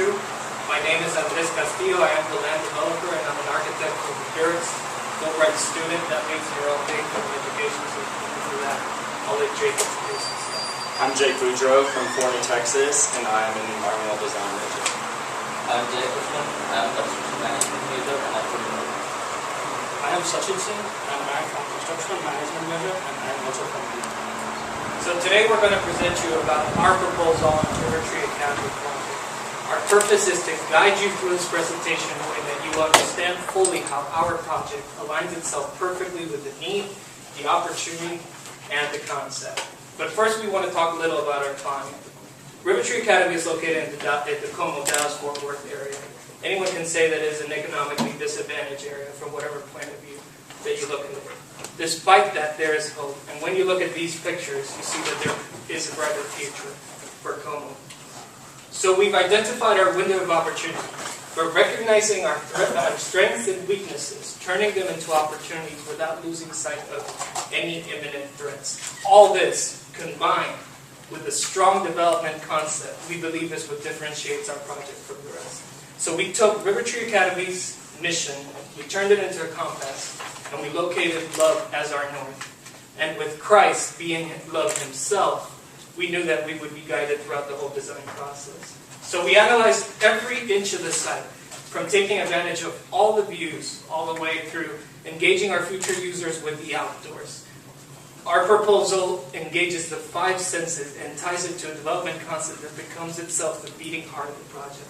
you. My name is Andres Castillo. I am the land developer, and I'm an architect from Terrance, Fulbright student. That means you're all paid for education, so for that, I'll let Jake introduce himself. I'm Jake Boudreaux from Forney, Texas, and I am an environmental design major. I'm Jake Boudreaux. I'm a construction management major, and I'm from New York. I am Sachin Singh, and I'm from construction management major, and I am also from New York. So today we're going to present you about our proposal on RIVERTREE Academy project. Our purpose is to guide you through this presentation in a way that you understand fully how our project aligns itself perfectly with the need, the opportunity, and the concept. But first we want to talk a little about our client. RIVERTREE Academy is located in the Como, Dallas-Fort Worth area. Anyone can say that it is an economically disadvantaged area from whatever point of view that you look at it. Despite that, there is hope. And when you look at these pictures, you see that there is a brighter future for Como. So we've identified our window of opportunity. We're recognizing our strengths and weaknesses, turning them into opportunities without losing sight of any imminent threats. All this combined with a strong development concept, we believe is what differentiates our project from the rest. So we took RIVERTREE Academy's mission, we turned it into a compass, and we located love as our north. And with Christ being love himself, we knew that we would be guided throughout the whole design process. So we analyzed every inch of the site, from taking advantage of all the views, all the way through engaging our future users with the outdoors. Our proposal engages the 5 senses and ties it to a development concept that becomes itself the beating heart of the project.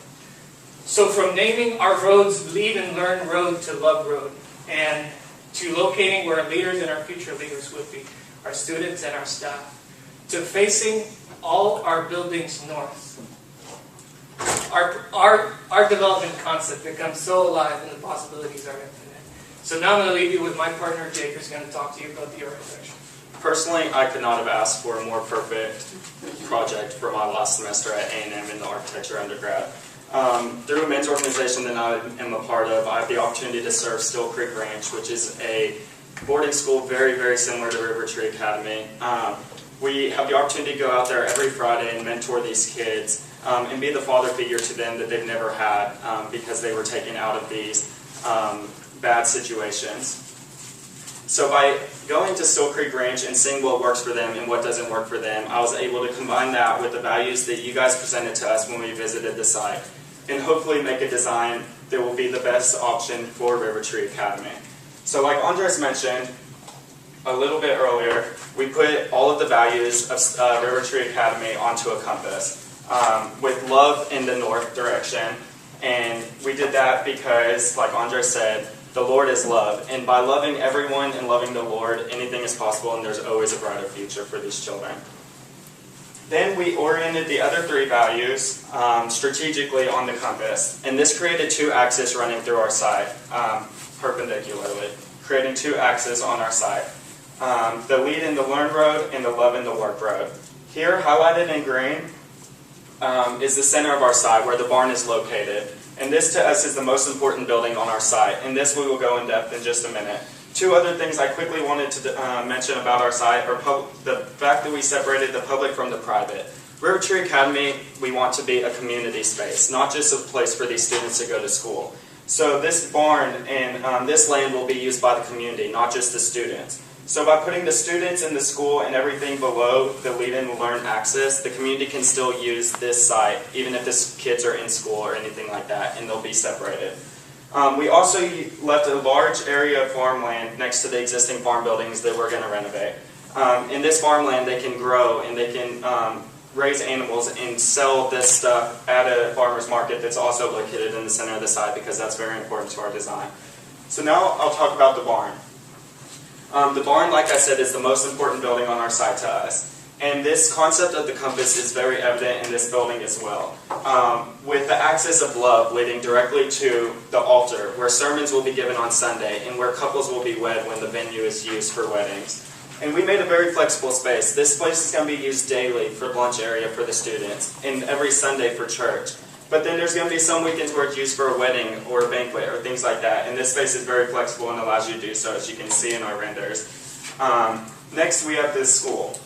So from naming our roads Lead and Learn Road to Love Road, and to locating where our leaders and our future leaders would be, our students and our staff, to facing all our buildings north. Our development concept becomes so alive and the possibilities are infinite. So now I'm going to leave you with my partner Jake, who's going to talk to you about the architecture. Personally, I could not have asked for a more perfect project for my last semester at A&M in the architecture undergrad. Through a men's organization that I am a part of, I have the opportunity to serve Still Creek Ranch, which is a boarding school very, very similar to RIVERTREE Academy. We have the opportunity to go out there every Friday and mentor these kids and be the father figure to them that they've never had because they were taken out of these bad situations. So by going to Still Creek Ranch and seeing what works for them and what doesn't work for them, I was able to combine that with the values that you guys presented to us when we visited the site, and hopefully make a design that will be the best option for RIVERTREE Academy. So like Andres mentioned a little bit earlier, we put all of the values of RIVERTREE Academy onto a compass with love in the north direction, and we did that because, like Andres said, the Lord is love, and by loving everyone and loving the Lord, anything is possible, and there's always a brighter future for these children. Then we oriented the other 3 values strategically on the compass, and this created 2 axes running through our site perpendicularly, creating 2 axes on our site. The Lead and the Learn Road and the Love and the Work Road. Here, highlighted in green, is the center of our site where the barn is located. And this to us is the most important building on our site. And this we will go in depth in just a minute. 2 other things I quickly wanted to mention about our site are the fact that we separated the public from the private. RIVERTREE Academy, we want to be a community space, not just a place for these students to go to school. So this barn and this land will be used by the community, not just the students. So by putting the students in the school and everything below the Lead and Learn axis, the community can still use this site, even if the kids are in school or anything like that, and they'll be separated. We also left a large area of farmland next to the existing farm buildings that we're going to renovate. In this farmland, they can grow and they can raise animals and sell this stuff at a farmer's market that's also located in the center of the site, because that's very important to our design. So now I'll talk about the barn. The barn, like I said, is the most important building on our site to us. And this concept of the compass is very evident in this building as well. With the axis of love leading directly to the altar, where sermons will be given on Sunday, and where couples will be wed when the venue is used for weddings. And we made a very flexible space. This place is going to be used daily for lunch area for the students, and every Sunday for church. But then there's going to be some weekends where it's used for a wedding or a banquet or things like that. And this space is very flexible and allows you to do so, as you can see in our renders. Next, we have this school.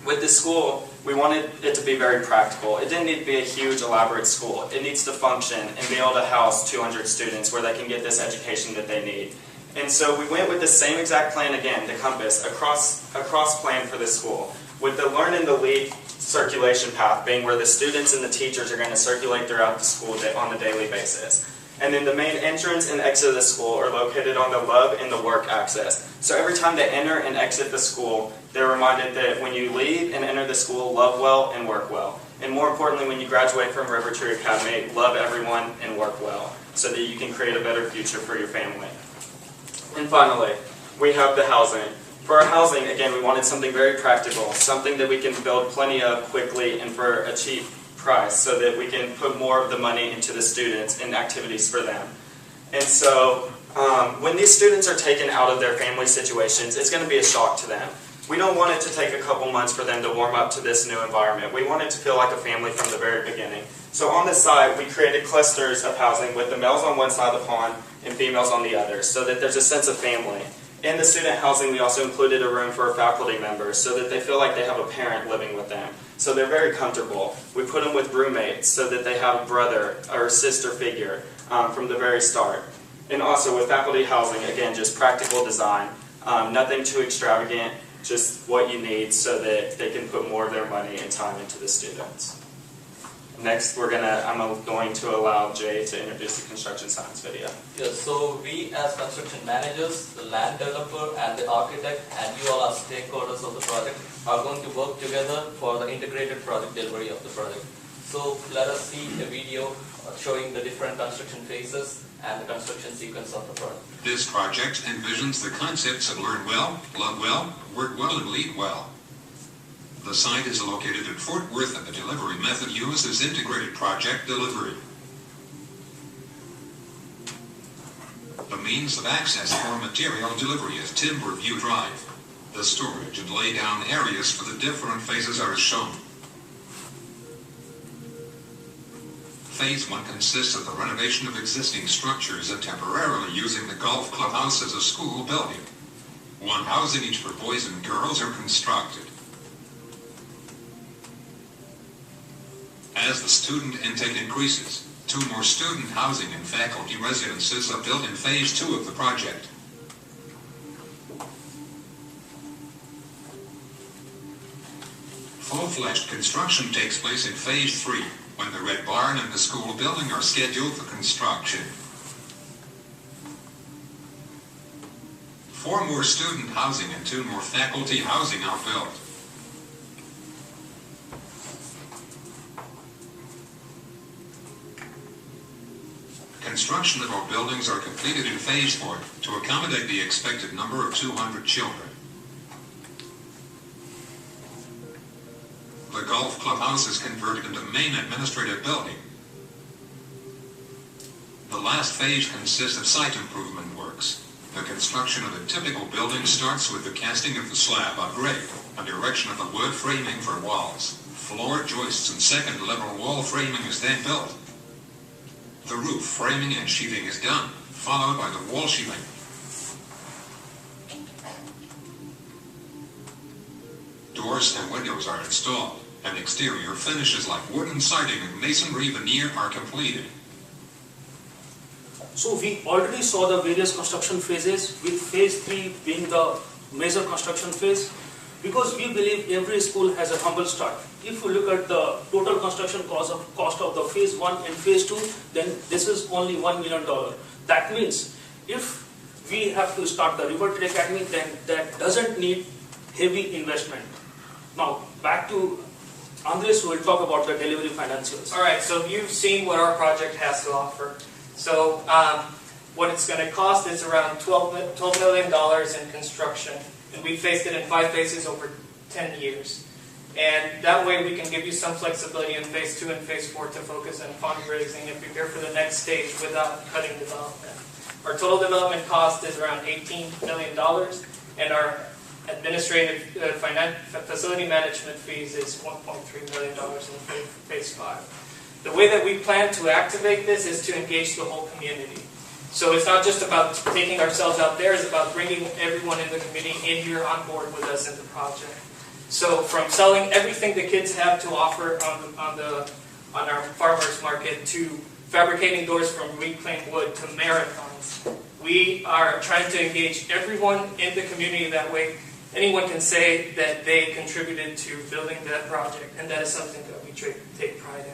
With this school, we wanted it to be very practical. It didn't need to be a huge, elaborate school. It needs to function and be able to house 200 students where they can get this education that they need. And so we went with the same exact plan again, the compass, a cross plan for this school, with the learn and the lead circulation path being where the students and the teachers are going to circulate throughout the school on a daily basis. And then the main entrance and exit of the school are located on the love and the work axis. So every time they enter and exit the school, they're reminded that when you leave and enter the school, love well and work well. And more importantly, when you graduate from RIVERTREE Academy, love everyone and work well, so that you can create a better future for your family. And finally, we have the housing. For our housing, again, we wanted something very practical, something that we can build plenty of quickly and for a cheap price, so that we can put more of the money into the students and activities for them. And so, when these students are taken out of their family situations, it's going to be a shock to them. We don't want it to take a couple months for them to warm up to this new environment. We want it to feel like a family from the very beginning. So on this side, we created clusters of housing with the males on one side of the pond and females on the other, so that there's a sense of family. In the student housing, we also included a room for faculty members so that they feel like they have a parent living with them. So they're very comfortable. We put them with roommates so that they have a brother or a sister figure from the very start. And also with faculty housing, again, just practical design, nothing too extravagant, just what you need so that they can put more of their money and time into the students. Next, I'm going to allow Jay to introduce the construction science video. Yes, so we as construction managers, the land developer and the architect, and you all as stakeholders of the project are going to work together for the integrated project delivery of the project. So let us see a video showing the different construction phases and the construction sequence of the project. This project envisions the concepts of learn well, love well, work well, and lead well. The site is located at Fort Worth, and the delivery method used is integrated project delivery. The means of access for material delivery is Timber View Drive. The storage and laydown areas for the different phases are as shown. Phase 1 consists of the renovation of existing structures and temporarily using the golf clubhouse as a school building. One housing each for boys and girls are constructed. As the student intake increases, 2 more student housing and faculty residences are built in Phase 2 of the project. Full-fledged construction takes place in Phase 3, when the red barn and the school building are scheduled for construction. 4 more student housing and 2 more faculty housing are built. Construction of our buildings are completed in Phase 4 to accommodate the expected number of 200 children. The golf clubhouse is converted into main administrative building. The last phase consists of site improvement works. The construction of a typical building starts with the casting of the slab on grade, and erection of the wood framing for walls. Floor joists and second-level wall framing is then built. The roof framing and sheathing is done, followed by the wall sheathing. Doors and windows are installed, and exterior finishes like wooden siding and masonry veneer are completed. So we already saw the various construction phases, with phase 3 being the major construction phase, because we believe every school has a humble start. If you look at the total construction cost of the phase 1 and phase 2, then this is only $1 million. That means if we have to start the RIVERTREE Academy, then that doesn't need heavy investment. Now back to Andres, who will talk about the delivery financials. All right, so you've seen what our project has to offer. So what it's going to cost is around $12 million in construction, and we phased it in 5 phases over 10 years. And that way we can give you some flexibility in phase 2 and phase 4 to focus on fundraising and prepare for the next stage without cutting development. Our total development cost is around $18 million, and our administrative facility management fees is $1.3 million in phase 5. The way that we plan to activate this is to engage the whole community. So it's not just about taking ourselves out there, it's about bringing everyone in the community in here on board with us in the project. So from selling everything the kids have to offer on our farmers market, to fabricating doors from reclaimed wood, to marathons, we are trying to engage everyone in the community that way. Anyone can say that they contributed to building that project, and that is something that we take pride in.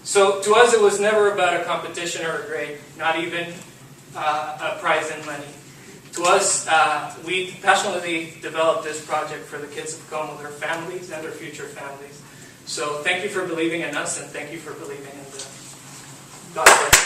So to us, it was never about a competition or a grade, not even a prize in money. To us, we passionately developed this project for the kids of Como, their families, and their future families. So thank you for believing in us, and thank you for believing in the God bless.